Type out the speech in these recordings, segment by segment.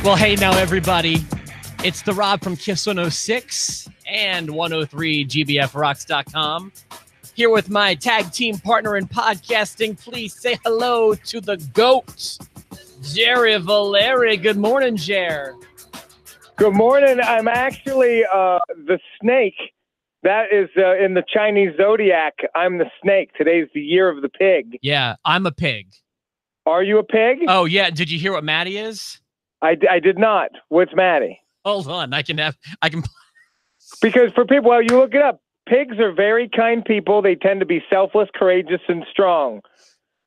Well, hey now, everybody. It's the Rob from Kiss 106 and 103GBFRocks.com. Here with my tag team partner in podcasting. Please say hello to the GOAT, Jerry Valeri. Good morning, Jer. Good morning. I'm actually the snake. That is in the Chinese zodiac. I'm the snake. Today's the year of the pig. Yeah, I'm a pig. Are you a pig? Oh, yeah. Did you hear what Maddie is? I did not. What's Maddie? Hold on. I can. Because for people, well, you look it up. Pigs are very kind people. They tend to be selfless, courageous, and strong.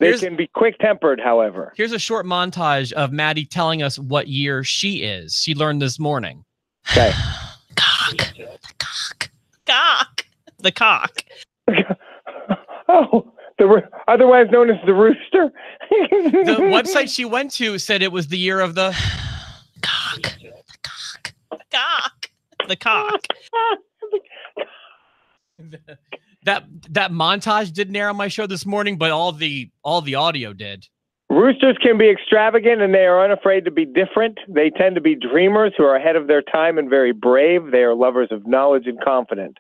They can be quick-tempered, however. Here's a short montage of Maddie telling us what year she is. She learned this morning. Okay. Cock. The cock. Cock. The cock. Oh, otherwise known as the Rooster. The website she went to said it was the year of the cock. The cock. The cock. The cock. That montage didn't air on my show this morning, but all the audio did. Roosters can be extravagant and they are unafraid to be different. They tend to be dreamers who are ahead of their time and very brave. They are lovers of knowledge and confident.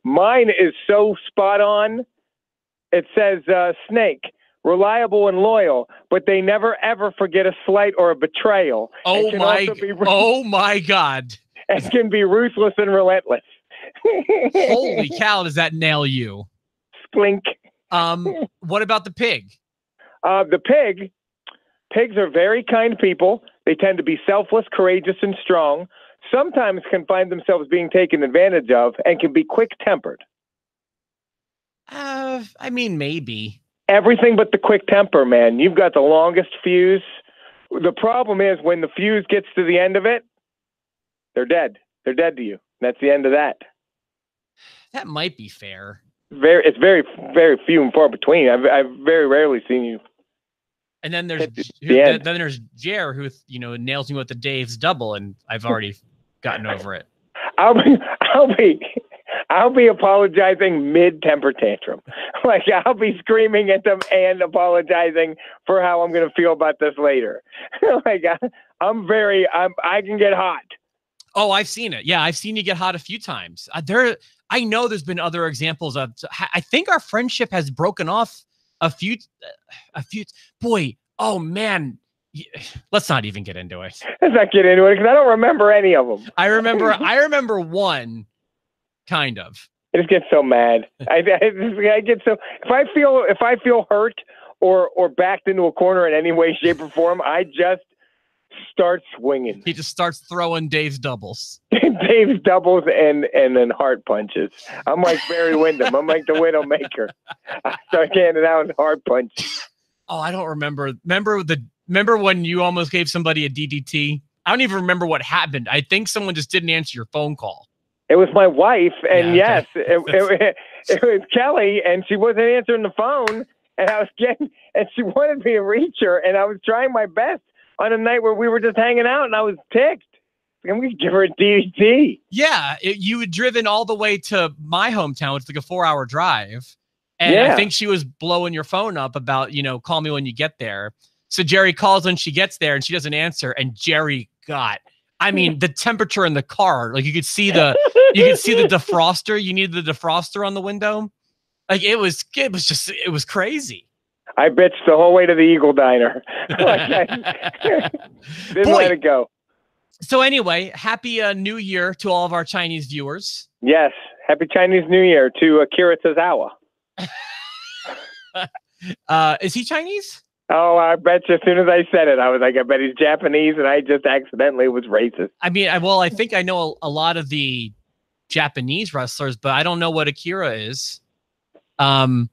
Mine is so spot on. It says snake, reliable and loyal, but they never ever forget a slight or a betrayal. Oh my God. And can be ruthless and relentless. Holy cow, does that nail you? Splink. What about the pig? Pigs are very kind people. They tend to be selfless, courageous, and strong. Sometimes can find themselves being taken advantage of and can be quick-tempered. I mean, maybe. Everything but the quick temper, man. You've got the longest fuse. The problem is when the fuse gets to the end of it, they're dead. They're dead to you. That's the end of that. That might be fair. It's very, very few and far between. I've very rarely seen you. And then there's Jer, who nails me with the Dave's double, and I've already gotten over it. I'll be apologizing mid-temper tantrum. Like I'll be screaming at them and apologizing for how I'm going to feel about this later. Like I can get hot. Oh, I've seen it. Yeah, I've seen you get hot a few times. I know there's been other examples of. I think our friendship has broken off a few. Boy, oh man, let's not even get into it. Let's not get into it because I don't remember any of them. I remember one, kind of. I just get so mad. I get so if I feel hurt or backed into a corner in any way, shape, or form, I just start swinging. He just starts throwing Dave's doubles. Dave's doubles and then heart punches. I'm like Barry Windham. I'm like the Widowmaker. I start handing out heart punches. Oh, I don't remember. Remember when you almost gave somebody a DDT? I don't even remember what happened. I think someone just didn't answer your phone call. It was my wife, and yeah, yes, it was Kelly, and she wasn't answering the phone, and she wanted me to reach her, and I was trying my best on a night where we were just hanging out, and I was ticked. I'm going to give her a DDT. Yeah, you had driven all the way to my hometown. It's like a 4-hour drive. And I think she was blowing your phone up about, call me when you get there. So Jerry calls when she gets there, and she doesn't answer. And Jerry the temperature in the car. Like you could see the defroster. You needed the defroster on the window. Like it was crazy. I bitched the whole way to the Eagle Diner. Didn't let it go. So anyway, happy New Year to all of our Chinese viewers. Yes, happy Chinese New Year to Akira Tozawa. Is he Chinese? Oh, I bet you as soon as I said it, I was like, I bet he's Japanese, and I just accidentally was racist. I mean, I think I know a lot of the Japanese wrestlers, but I don't know what Akira is. I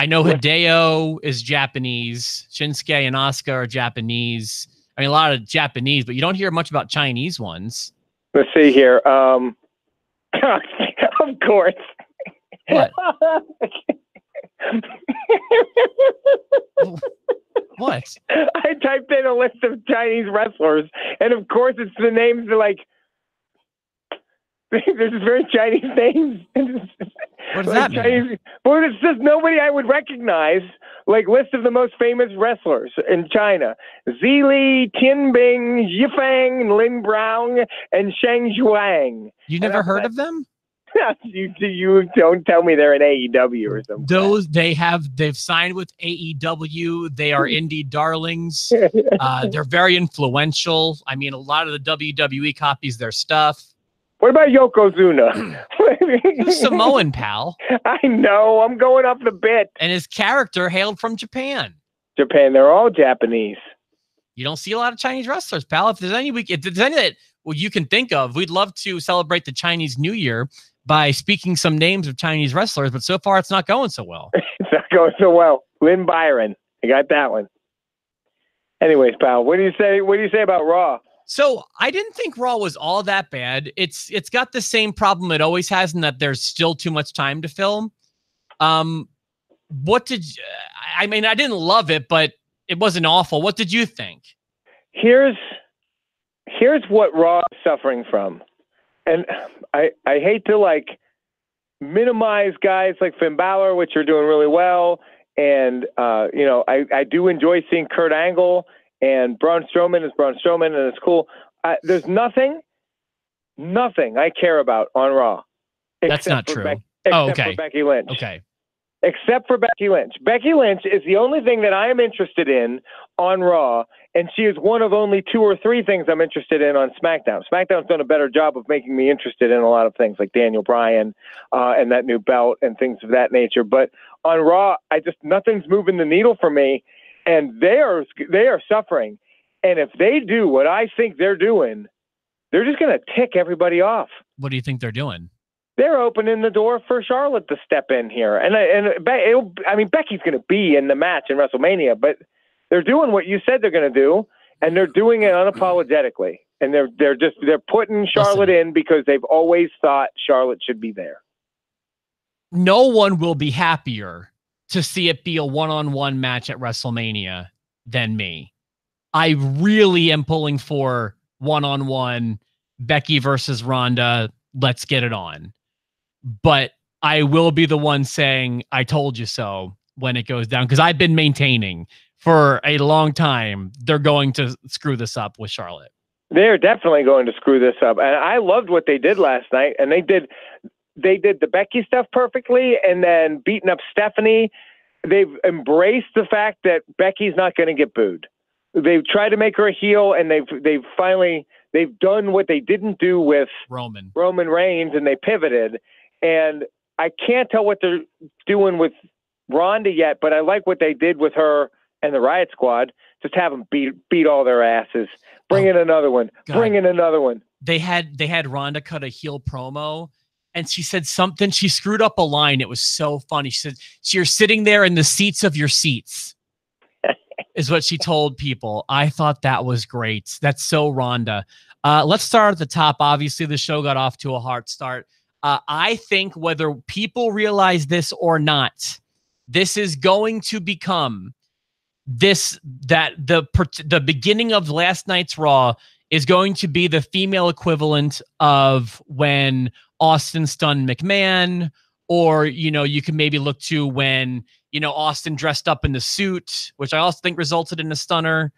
know Hideo is Japanese. Shinsuke and Asuka are Japanese. I mean, a lot of Japanese, but you don't hear much about Chinese ones. Let's see here. Of course. What? What? I typed in a list of Chinese wrestlers, and of course it's the names like There's just very Chinese names. What does that mean? Well, it's just nobody I would recognize. Like, list of the most famous wrestlers in China: Zili, Tianbing, Yifang, Lin Brown, and Shang Zhuang. You never heard of them? You don't tell me they're in AEW or something. They've signed with AEW. They are indie darlings. They're very influential. I mean, a lot of the WWE copies their stuff. What about Yokozuna? Samoan, pal. I know. I'm going off the bit. And his character hailed from Japan. They're all Japanese. You don't see a lot of Chinese wrestlers, pal. If there's any that you can think of, we'd love to celebrate the Chinese New Year by speaking some names of Chinese wrestlers, but so far it's not going so well. It's not going so well. Lynn Byron. I got that one. Anyways, pal, what do you say? What do you say about Raw? So I didn't think Raw was all that bad. It's got the same problem it always has, in that there's still too much time to film. I mean, I didn't love it, but it wasn't awful. What did you think? Here's what Raw is suffering from. And I hate to like minimize guys like Finn Balor, which are doing really well. And, I do enjoy seeing Kurt Angle, and Braun Strowman is Braun Strowman, and it's cool. There's nothing I care about on Raw. That's not true. Except for Becky Lynch. Okay. Except for Becky Lynch. Becky Lynch is the only thing that I am interested in on Raw, and she is one of only 2 or 3 things I'm interested in on SmackDown. SmackDown's done a better job of making me interested in a lot of things, like Daniel Bryan and that new belt and things of that nature. But on Raw, nothing's moving the needle for me, and they are suffering. And if they do what I think they're doing, they're just going to tick everybody off. What do you think they're doing? They're opening the door for Charlotte to step in here. And Becky's going to be in the match in WrestleMania, but they're doing what you said they're going to do, and they're doing it unapologetically. And they're putting Charlotte in because they've always thought Charlotte should be there. No one will be happier to see it be a one-on-one match at WrestleMania than me. I really am pulling for one-on-one Becky versus Ronda. Let's get it on. But I will be the one saying, I told you so when it goes down, because I've been maintaining for a long time they're going to screw this up with Charlotte. They're definitely going to screw this up. And I loved what they did last night. And they did the Becky stuff perfectly, and then beating up Stephanie. They've embraced the fact that Becky's not going to get booed. They've tried to make her a heel, and they've done what they didn't do with Roman Reigns, and they pivoted. And I can't tell what they're doing with Ronda yet, but I like what they did with her and the Riot Squad. Just have them beat all their asses. Bring in another one. God. Bring in another one. They had Ronda cut a heel promo, and she said something. She screwed up a line. It was so funny. She said, so "You're sitting there in the seats of your seats," is what she told people. I thought that was great. That's so Ronda. Let's start at the top. Obviously, the show got off to a hard start. I think whether people realize this or not, this is going to become the beginning of last night's Raw is going to be the female equivalent of when Austin stunned McMahon, or, you can maybe look to when, Austin dressed up in the suit, which I also think resulted in a stunner,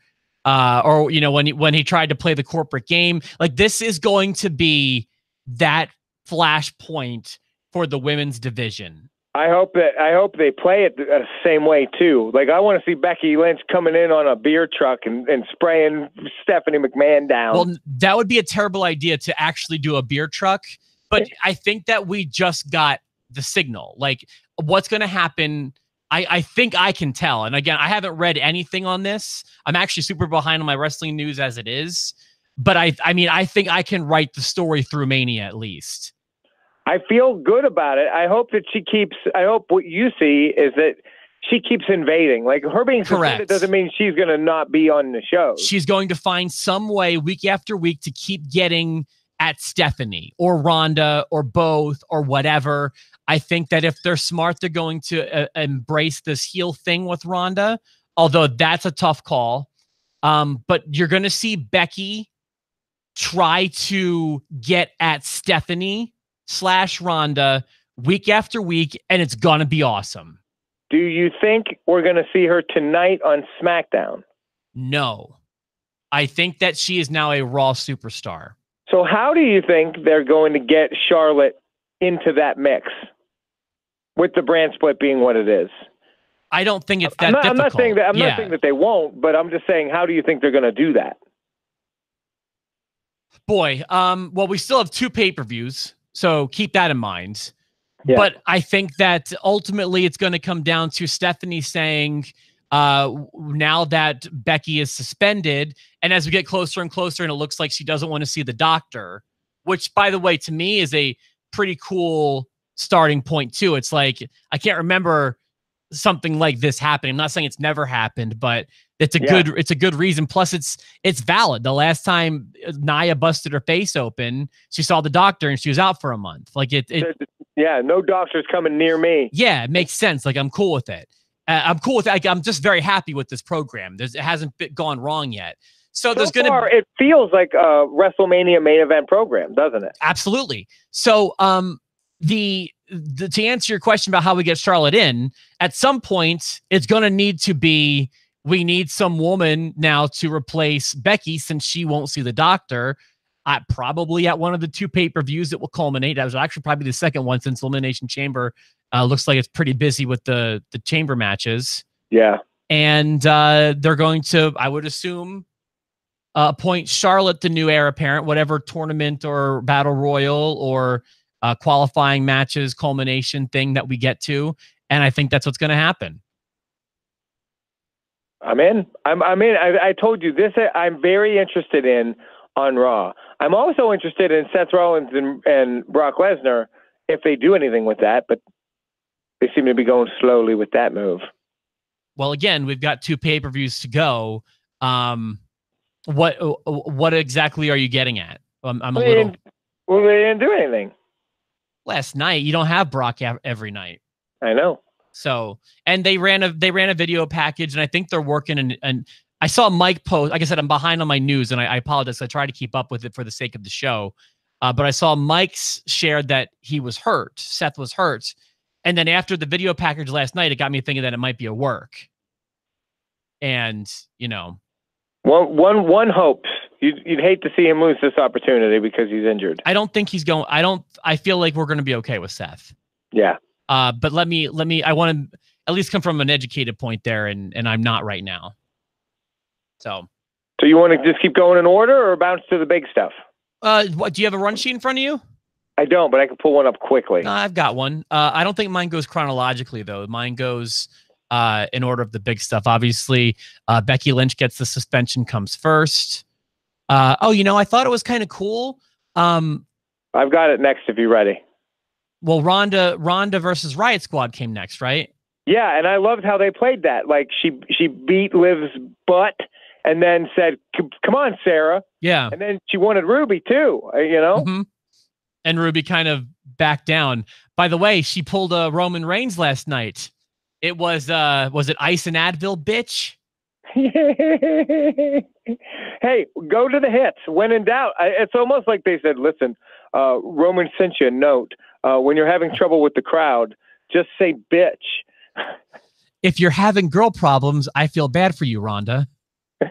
or, when he tried to play the corporate game. Like, this is going to be that flashpoint for the women's division. I hope they play it the same way too. Like, I want to see Becky Lynch coming in on a beer truck and spraying Stephanie McMahon down. Well, that would be a terrible idea to actually do a beer truck, but I think that we just got the signal. Like, what's going to happen, I think I can tell. And again, I haven't read anything on this. I'm actually super behind on my wrestling news as it is. But I think I can write the story through Mania at least. I feel good about it. I hope what you see is that she keeps invading. Like, her being suspended doesn't mean she's going to not be on the show. She's going to find some way week after week to keep getting at Stephanie or Ronda or both or whatever. I think that if they're smart, they're going to embrace this heel thing with Ronda, although that's a tough call. But you're going to see Becky try to get at Stephanie / Ronda week after week, and it's gonna be awesome. Do you think we're gonna see her tonight on SmackDown? No. I think that she is now a Raw superstar. So how do you think they're going to get Charlotte into that mix with the brand split being what it is? I don't think it's that difficult. I'm not saying that they won't, but I'm just saying, how do you think they're going to do that? Boy, well, we still have 2 pay-per-views, so keep that in mind. Yeah. But I think that ultimately it's going to come down to Stephanie saying, now that Becky is suspended, and as we get closer and closer, and it looks like she doesn't want to see the doctor, which, by the way, to me is a pretty cool starting point too. It's like, I can't remember something like this happening. I'm not saying it's never happened, but it's a good reason. Plus it's valid. The last time Nia busted her face open, she saw the doctor and she was out for a month. Like no doctors coming near me. Yeah, it makes sense. Like, I'm cool with it. I'm cool with it. I'm just very happy with this program. It hasn't gone wrong yet. So there's going to. It feels like a WrestleMania main event program, doesn't it? Absolutely. So to answer your question about how we get Charlotte in, at some point it's going to need to be, we need some woman now to replace Becky since she won't see the doctor. Probably at one of the 2 pay-per-views that will culminate. That was actually probably the second one, since Elimination Chamber looks like it's pretty busy with the chamber matches. Yeah. And they're going to, I would assume, appoint Charlotte the new heir apparent, whatever tournament or battle royal or qualifying matches culmination thing that we get to. And I think that's what's going to happen. I'm in. I'm in. I told you this. I'm very interested in on Raw. I'm also interested in Seth Rollins and Brock Lesnar if they do anything with that, but they seem to be going slowly with that move. Well, again, we've got 2 pay-per-views to go. What exactly are you getting at? I'm a little. Well, they didn't do anything last night. You don't have Brock every night. I know. So, and they ran a video package, and I think they're working. And I saw Mike post. Like I said, I'm behind on my news, and I apologize. I try to keep up with it for the sake of the show. But I saw Mike's shared that he was hurt. Seth was hurt. And then after the video package last night, it got me thinking that it might be a work. And, you know. One hopes. You'd hate to see him lose this opportunity because he's injured. I don't think he's going. I feel like we're going to be okay with Seth. Yeah. But let me, I want to at least come from an educated point there, and I'm not right now. So you want to just keep going in order or bounce to the big stuff? What, do you have a run sheet in front of you? I don't, but I can pull one up quickly. I've got one. I don't think mine goes chronologically, though. Mine goes in order of the big stuff. Obviously, Becky Lynch gets the suspension, comes first. I thought it was kind of cool. I've got it next if you're ready. Well, Ronda versus Riot Squad came next, right? Yeah, and I loved how they played that. Like, she beat Liv's butt and then said, "Come on, Sarah." Yeah. And then she wanted Ruby too, Mm-hmm. And Ruby kind of backed down. By the way, she pulled a Roman Reigns last night. It was it Ice and Advil, bitch? Hey, go to the hits. When in doubt, it's almost like they said, "Listen, Roman sent you a note. When you're having trouble with the crowd, just say bitch." If you're having girl problems, I feel bad for you, Ronda.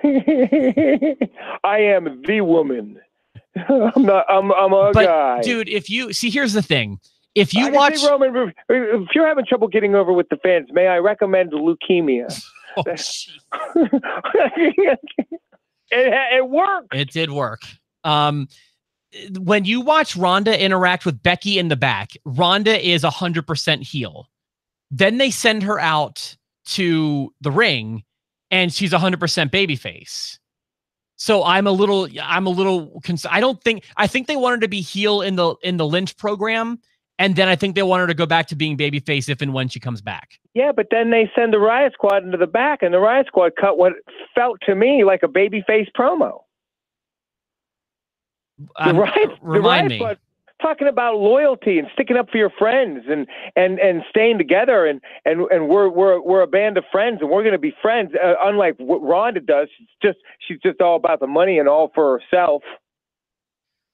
I am the woman. I'm a guy. Dude, if you see, here's the thing. If you watch Roman, if you're having trouble getting over with the fans, may I recommend leukemia? Oh, it worked. It did work. When you watch Ronda interact with Becky in the back, Ronda is 100% heel. Then they send her out to the ring, and she's 100% babyface. So I'm a little I think they wanted to be heel in the Lynch program, and then I think they want her to go back to being babyface if and when she comes back. Yeah, but then they send the Riot Squad into the back, and the Riot Squad cut what felt to me like a babyface promo. Remind me. Squad talking about loyalty and sticking up for your friends and staying together and we're a band of friends and we're going to be friends. Unlike what Ronda does, she's just all about the money and all for herself.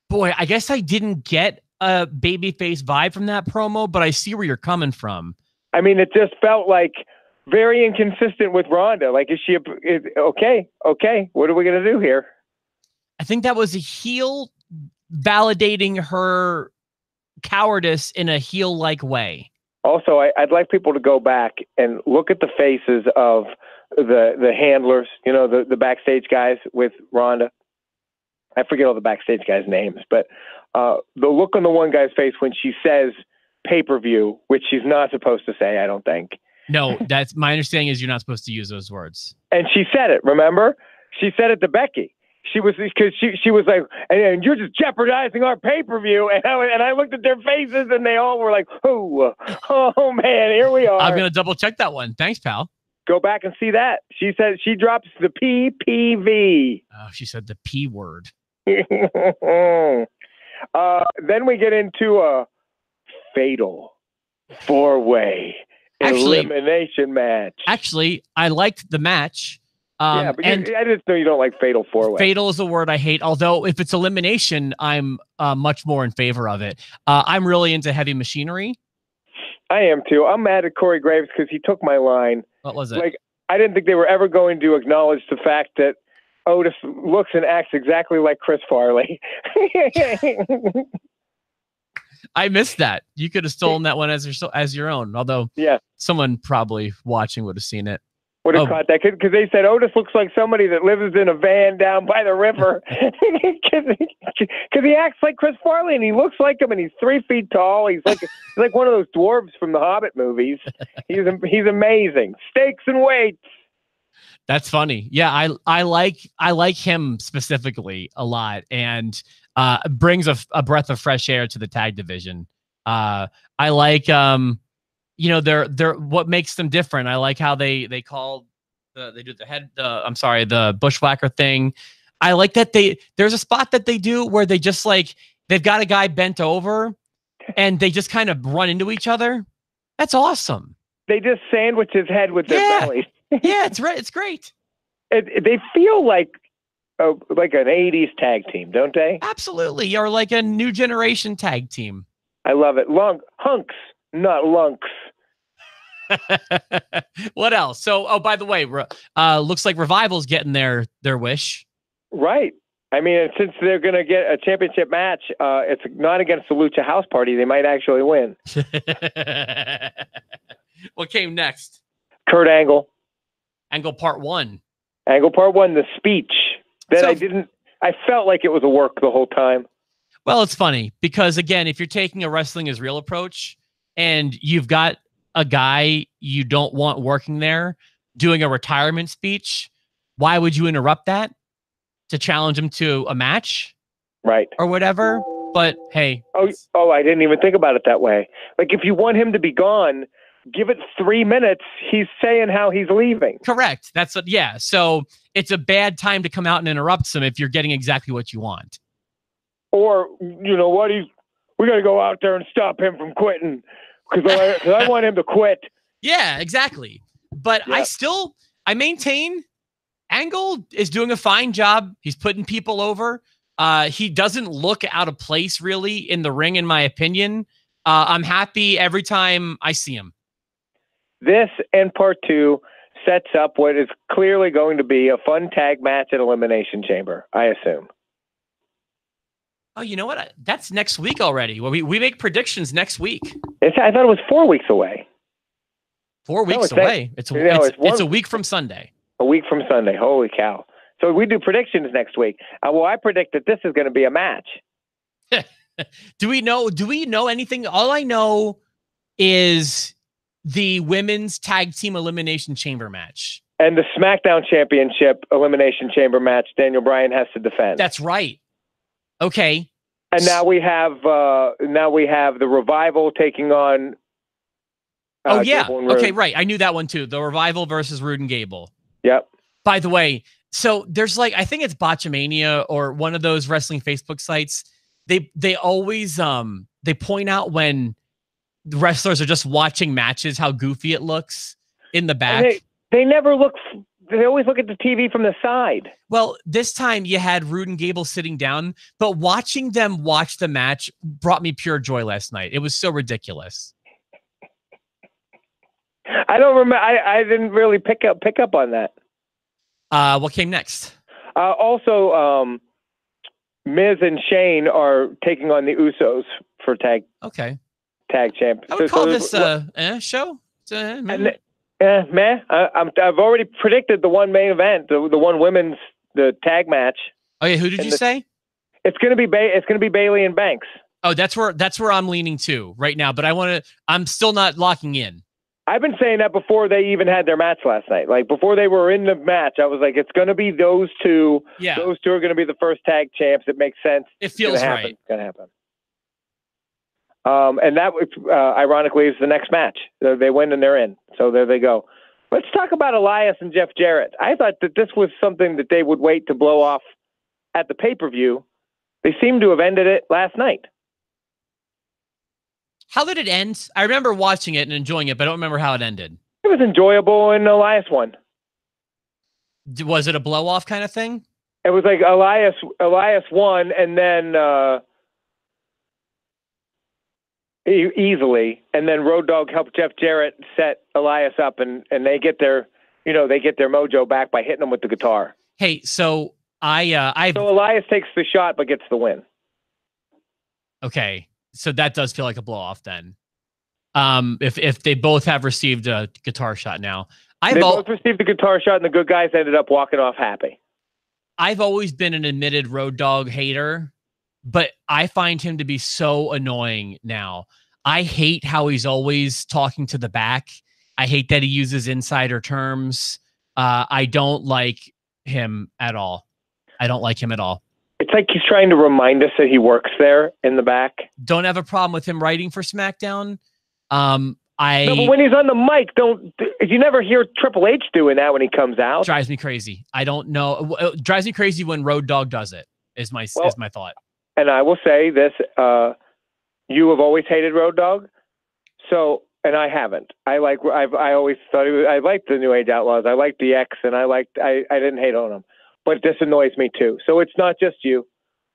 Boy, I guess I didn't get a babyface vibe from that promo, but I see where you're coming from. I mean, it just felt like very inconsistent with Ronda. Like, is she okay? Okay, what are we gonna do here? I think that was a heel validating her cowardice in a heel-like way. Also, I'd like people to go back and look at the faces of the handlers, you know, the backstage guys with Ronda. I forget all the backstage guys' names, but the look on the one guy's face when she says pay-per-view, which she's not supposed to say, I don't think. No, that's my understanding is you're not supposed to use those words. And she said it, remember? She said it to Becky. She was, because she was like, and you're just jeopardizing our pay-per-view. And I looked at their faces and they all were like, oh man, here we are. I'm going to double check that one. Thanks, pal. Go back and see that. She said she drops the PPV. Oh, she said the P word. Then we get into a fatal 4-way elimination match. Actually, I liked the match. Yeah, but I just know you don't like fatal 4-way. Fatal is a word I hate. Although if it's elimination, I'm much more in favor of it. I'm really into heavy machinery. I am too. I'm mad at Corey Graves because he took my line. What was it? Like, I didn't think they were ever going to acknowledge the fact that Otis looks and acts exactly like Chris Farley. I missed that. You could have stolen that one as your own. Although, yeah, someone probably watching would have seen it. Would have caught that because they said Otis looks like somebody that lives in a van down by the river because he acts like Chris Farley and he looks like him and he's 3 feet tall. He's like one of those dwarves from the Hobbit movies. He's amazing. Stakes and weights. That's funny. Yeah, I like him specifically a lot and brings a breath of fresh air to the tag division. I like you know, they're what makes them different. I like how they call they do the Bushwacker thing. I like that there's a spot that they do where they just they've got a guy bent over and they just kind of run into each other. That's awesome. They just sandwich his head with their bellies. Yeah, it's right. It's great. They feel like an 80s tag team, don't they? Absolutely. Or like a new generation tag team. I love it. Hunks, not lunks. What else? So, by the way, looks like Revival's getting their wish. Right. I mean, since they're going to get a championship match, it's not against the Lucha House Party. They might actually win. What came next? Kurt Angle. Angle Part 1. Angle Part 1, the speech that I felt like it was a work the whole time. Well, it's funny because, again, if you're taking a wrestling is real approach and you've got a guy you don't want working there doing a retirement speech, why would you interrupt that to challenge him to a match? Right. Or whatever. But hey. Oh, I didn't even think about it that way. Like, if you want him to be gone, give it 3 minutes. He's saying how he's leaving. Correct. Yeah. So it's a bad time to come out and interrupt him if you're getting exactly what you want. Or, you know what? We got to go out there and stop him from quitting because I want him to quit. Yeah, exactly. But yeah. I maintain Angle is doing a fine job. He's putting people over. He doesn't look out of place really in the ring, in my opinion. I'm happy every time I see him. This and Part 2 sets up what is clearly going to be a fun tag match at Elimination Chamber, I assume. Oh, you know what? That's next week already. Well, we make predictions next week. I thought it was 4 weeks away. 4 weeks away. It's a week from Sunday. A week from Sunday. Holy cow. So we do predictions next week. Well, I predict that this is going to be a match. Do we know anything? All I know is the women's tag team elimination chamber match. And the SmackDown Championship elimination chamber match Daniel Bryan has to defend. That's right. Okay. And now we have the Revival taking on oh yeah. Okay, right. I knew that one too. The Revival versus Rude and Gable. Yep. By the way, so there's I think it's Botchamania or one of those wrestling Facebook sites. They always they point out when the wrestlers are just watching matches how goofy it looks in the back. They never look they always look at the TV from the side. Well, this time you had Rude and Gable sitting down, but watching them watch the match brought me pure joy last night. It was so ridiculous. I don't remember. I didn't really pick up on that. What came next? Also, Miz and Shane are taking on the Usos for tag champ. I would call this show. Meh. I've already predicted the one main event, the one women's tag match. Oh yeah, who did you say? It's gonna be Bayley and Banks. Oh, that's where I'm leaning to right now. But I'm still not locking in. I've been saying that before they even had their match last night. Like before they were in the match, I was like, it's gonna be those two. Yeah. Those two are gonna be the first tag champs. It makes sense. It feels right. It's gonna happen. And that, ironically, is the next match. They win and they're in. So there they go. Let's talk about Elias and Jeff Jarrett. I thought that this was something that they would wait to blow off at the pay-per-view. They seem to have ended it last night. How did it end? I remember watching it and enjoying it, but I don't remember how it ended. It was enjoyable, and Elias won. Was it a blow-off kind of thing? It was like Elias won, and then... easily, and then Road Dogg helped Jeff Jarrett set Elias up, and they get their mojo back by hitting him with the guitar. Hey, so so Elias takes the shot but gets the win. Okay, so that does feel like a blow off then. If they both have received a guitar shot now, they both received the guitar shot, and the good guys ended up walking off happy. I've always been an admitted Road Dogg hater, but I find him to be so annoying now. I hate how he's always talking to the back. I hate that he uses insider terms. I don't like him at all. I don't like him at all. It's like he's trying to remind us that he works there in the back. Don't have a problem with him writing for Smackdown. No, but when he's on the mic, you never hear Triple H doing that when he comes out. Drives me crazy. I don't know. It drives me crazy when Road Dogg does it. Is my thought. And I will say this, you have always hated Road Dogg. So, and I haven't. I always thought I liked the New Age Outlaws. I liked the X, and I didn't hate on him. But this annoys me too. So it's not just you.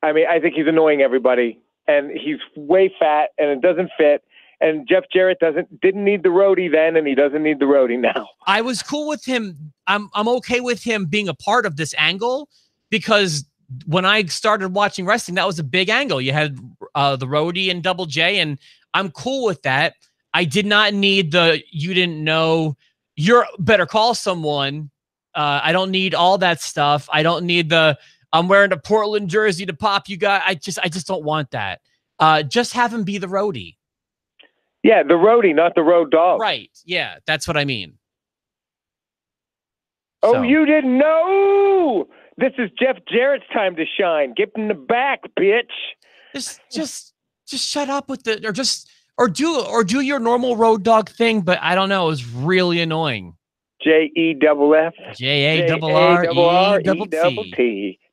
I mean, I think he's annoying everybody, and he's way fat, and it doesn't fit. And Jeff Jarrett didn't need the roadie then, and he doesn't need the roadie now. I was cool with him. I'm okay with him being a part of this angle, because when I started watching wrestling, that was a big angle. You had the roadie and Double J, and I'm cool with that. I did not need you didn't know, you're better call someone. I don't need all that stuff. I don't need I'm wearing a Portland jersey to pop you guys. I just don't want that. Just have him be the roadie. Yeah, the roadie, not the Road Dogg. Right. Yeah, that's what I mean. Oh, so. You didn't know? This is Jeff Jarrett's time to shine. Get in the back, bitch. Just shut up with or do your normal Road Dogg thing. But I don't know. It was really annoying. JEFF JARRETT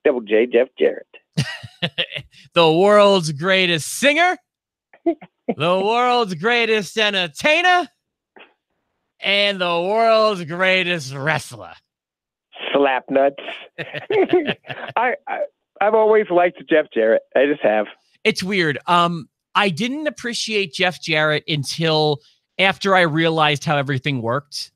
Double J Jeff Jarrett. The world's greatest singer, the world's greatest entertainer, and the world's greatest wrestler. Slap nuts. I've always liked Jeff Jarrett. I just have. It's weird. I didn't appreciate Jeff Jarrett until after I realized how everything worked.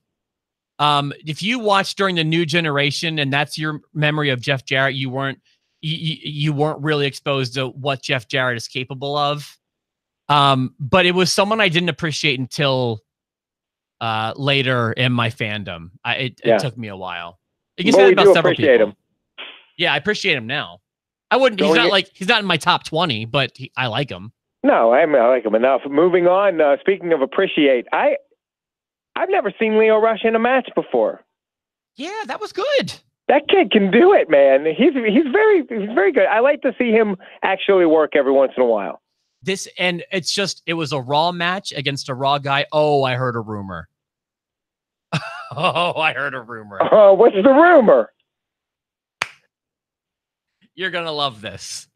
If you watched during the New Generation and that's your memory of Jeff Jarrett, you weren't really exposed to what Jeff Jarrett is capable of. But it was someone I didn't appreciate until later in my fandom. It took me a while. You can say that about several people. Him. Yeah, I appreciate him now. I wouldn't. He's not in my top 20, but I like him. No, I like him enough. Moving on. Speaking of appreciate, I've never seen Lio Rush in a match before. Yeah, that was good. That kid can do it, man. He's very good. I like to see him actually work every once in a while. It was a Raw match against a Raw guy. Oh, I heard a rumor. I heard a rumor. Oh, what's the rumor? You're gonna love this.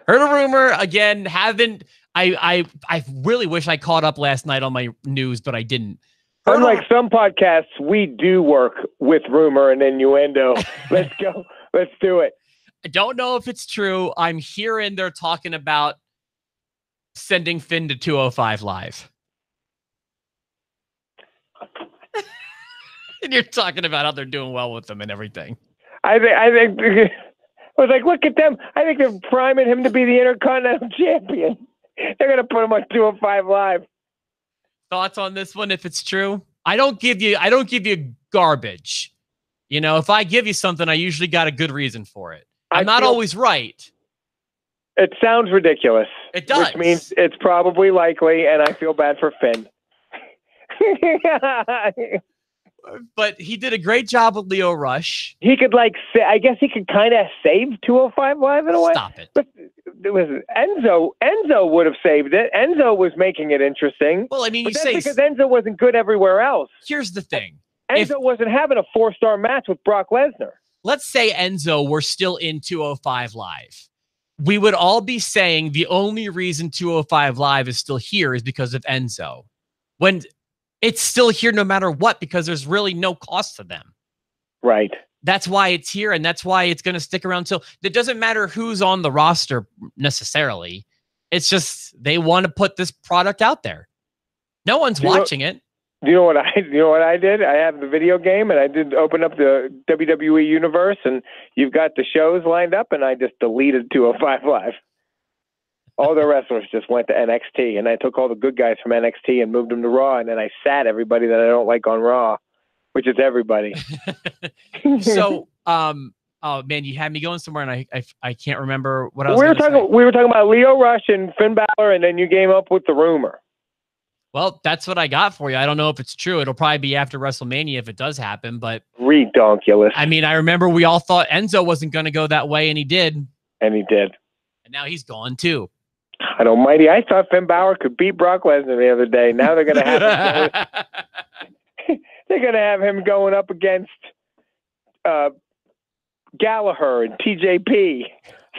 Heard a rumor again. I really wish I caught up last night on my news, but I didn't. Unlike some podcasts, we do work with rumor and innuendo. Let's go. Let's do it. I don't know if it's true. I'm hearing they're talking about sending Finn to 205 Live. And you're talking about how they're doing well with them and everything. I think I was like, look at them. I think they're priming him to be the Intercontinental Champion. They're going to put him on 205 Live. Thoughts on this one? If it's true, I don't give you garbage. You know, if I give you something, I usually got a good reason for it. I'm not always right. It sounds ridiculous. It does. Which means it's probably likely, and I feel bad for Finn. But he did a great job with Lio Rush. He could I guess he could kind of save 205 Live in a way. Stop it. But listen, Enzo would have saved it. Enzo was making it interesting. Well, I mean, but that's because Enzo wasn't good everywhere else. Here's the thing. Enzo wasn't having a 4-star match with Brock Lesnar. Let's say Enzo were still in 205 Live. We would all be saying the only reason 205 Live is still here is because of Enzo. When it's still here no matter what, because there's really no cost to them. Right. That's why it's here, and that's why it's going to stick around till it doesn't matter who's on the roster necessarily. It's just they want to put this product out there. No one's watching it. Do you know what I did? I have the video game, and I did open up the WWE universe, and you've got the shows lined up, and I just deleted 205 Live. All the wrestlers just went to NXT, and I took all the good guys from NXT and moved them to Raw, and then I sat everybody that I don't like on Raw, which is everybody. So, oh man, you had me going somewhere, and I can't remember what I was. We were talking about Lio Rush and Finn Balor, and then you came up with the rumor. Well, that's what I got for you. I don't know if it's true. It'll probably be after WrestleMania if it does happen, but redonkulous. I mean, I remember we all thought Enzo wasn't going to go that way, and he did. And he did. And now he's gone too. God almighty, I thought Finn Balor could beat Brock Lesnar the other day. Now they're going to have they're going to have him going up against Gallagher and TJP.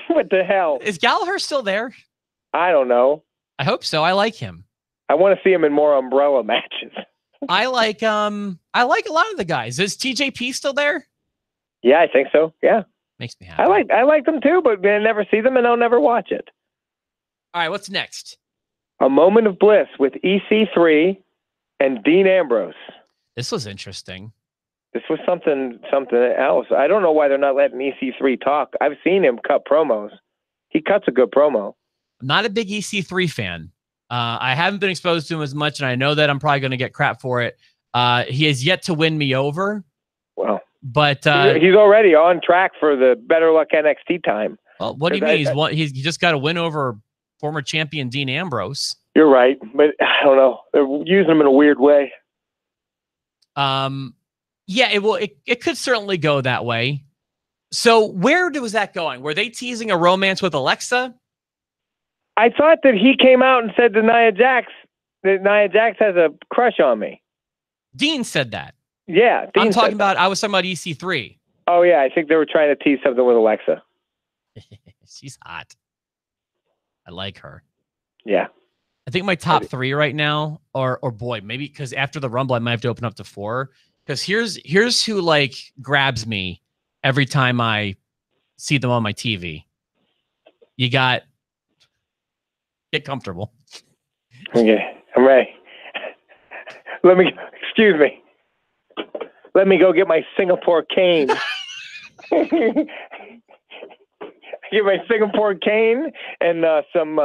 What the hell? Is Gallagher still there? I don't know. I hope so. I like him. I want to see him in more umbrella matches. I like a lot of the guys. Is TJP still there? Yeah, I think so. Yeah. Makes me happy. I like them too, but I never see them and I'll never watch it. All right, what's next? A Moment of Bliss with EC3 and Dean Ambrose. This was interesting. This was something else. I don't know why they're not letting EC3 talk. I've seen him cut promos. He cuts a good promo. I'm not a big EC3 fan. I haven't been exposed to him as much, and I know that I'm probably going to get crap for it. He has yet to win me over. Well, but he's already on track for the Better Luck NXT time. Well, what do you mean? He's just got to win over former champion Dean Ambrose. You're right, but I don't know. They're using him in a weird way. Yeah, it could certainly go that way. So where was that going? Were they teasing a romance with Alexa? I thought that he came out and said to Nia Jax that Nia Jax has a crush on me. Dean said that. Yeah, Dean I was talking about EC3. Oh yeah, I think they were trying to tease something with Alexa. She's hot. I like her. Yeah. I think my top 3 right now, or boy, maybe because after the Rumble I might have to open up to 4. Because here's who like grabs me every time I see them on my TV. You got. Get comfortable. Okay, I'm ready. Excuse me. Let me go get my Singapore cane. Get my Singapore cane and some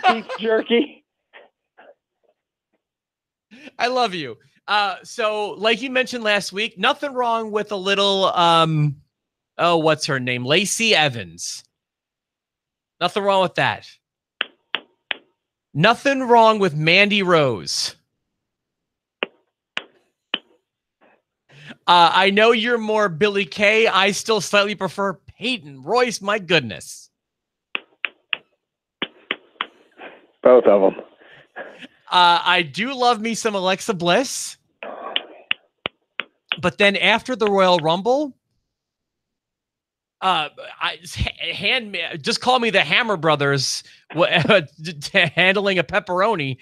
beef jerky. I love you. So like you mentioned last week, nothing wrong with a little, what's her name? Lacey Evans. Nothing wrong with that. Nothing wrong with Mandy Rose. I know you're more Billy Kay. I still slightly prefer Peyton Royce. My goodness. Both of them. I do love me some Alexa Bliss. But then after the Royal Rumble, just call me the Hammer Brothers handling a pepperoni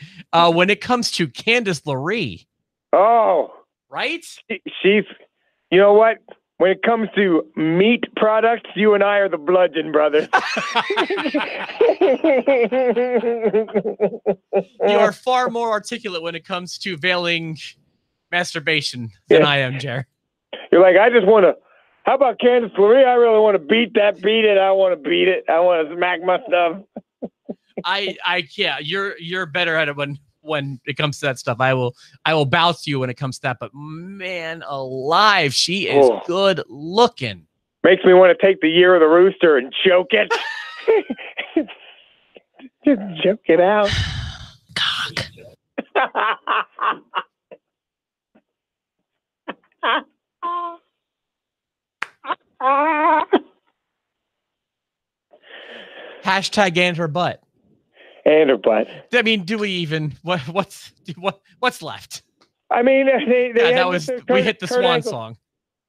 when it comes to Candice LeRae. Oh. Right? She's, you know what? When it comes to meat products, you and I are the bludgeon brothers. You are far more articulate when it comes to veiling masturbation than I am, Jer. You're like, I just want to, how about Candice LeRae? I really want to beat it. I want to beat it. I want to smack my stuff. Yeah, you're better at it when it comes to that stuff. I will bow to you when it comes to that. But man alive, she is good looking. Makes me want to take the year of the Rooster and choke it. Just choke it out. Cock. Hashtag and her butt. And her butt. I mean, do we even what's left? I mean, we hit the swan song.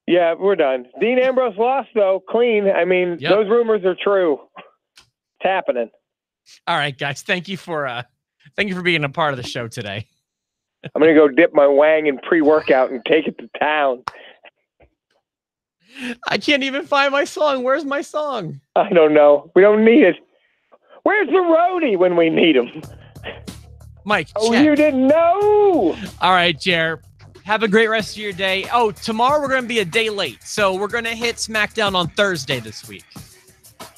Yeah, we're done. Dean Ambrose lost though, clean. I mean, those rumors are true. It's happening. All right, guys. Thank you for being a part of the show today. I'm gonna go dip my wang in pre-workout and take it to town. I can't even find my song. Where's my song? I don't know. We don't need it. Where's the roadie when we need him? Mike, check. You didn't know. All right, Jer. Have a great rest of your day. Oh, tomorrow we're going to be a day late, so we're going to hit Smackdown on Thursday this week.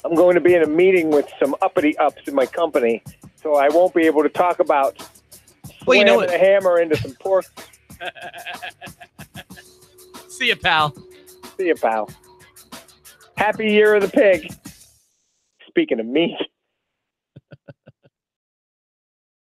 I'm going to be in a meeting with some uppity-ups in my company, so I won't be able to talk about slamming a hammer into some pork. See ya, pal. See ya, pal. Happy Year of the Pig. Speaking of meat.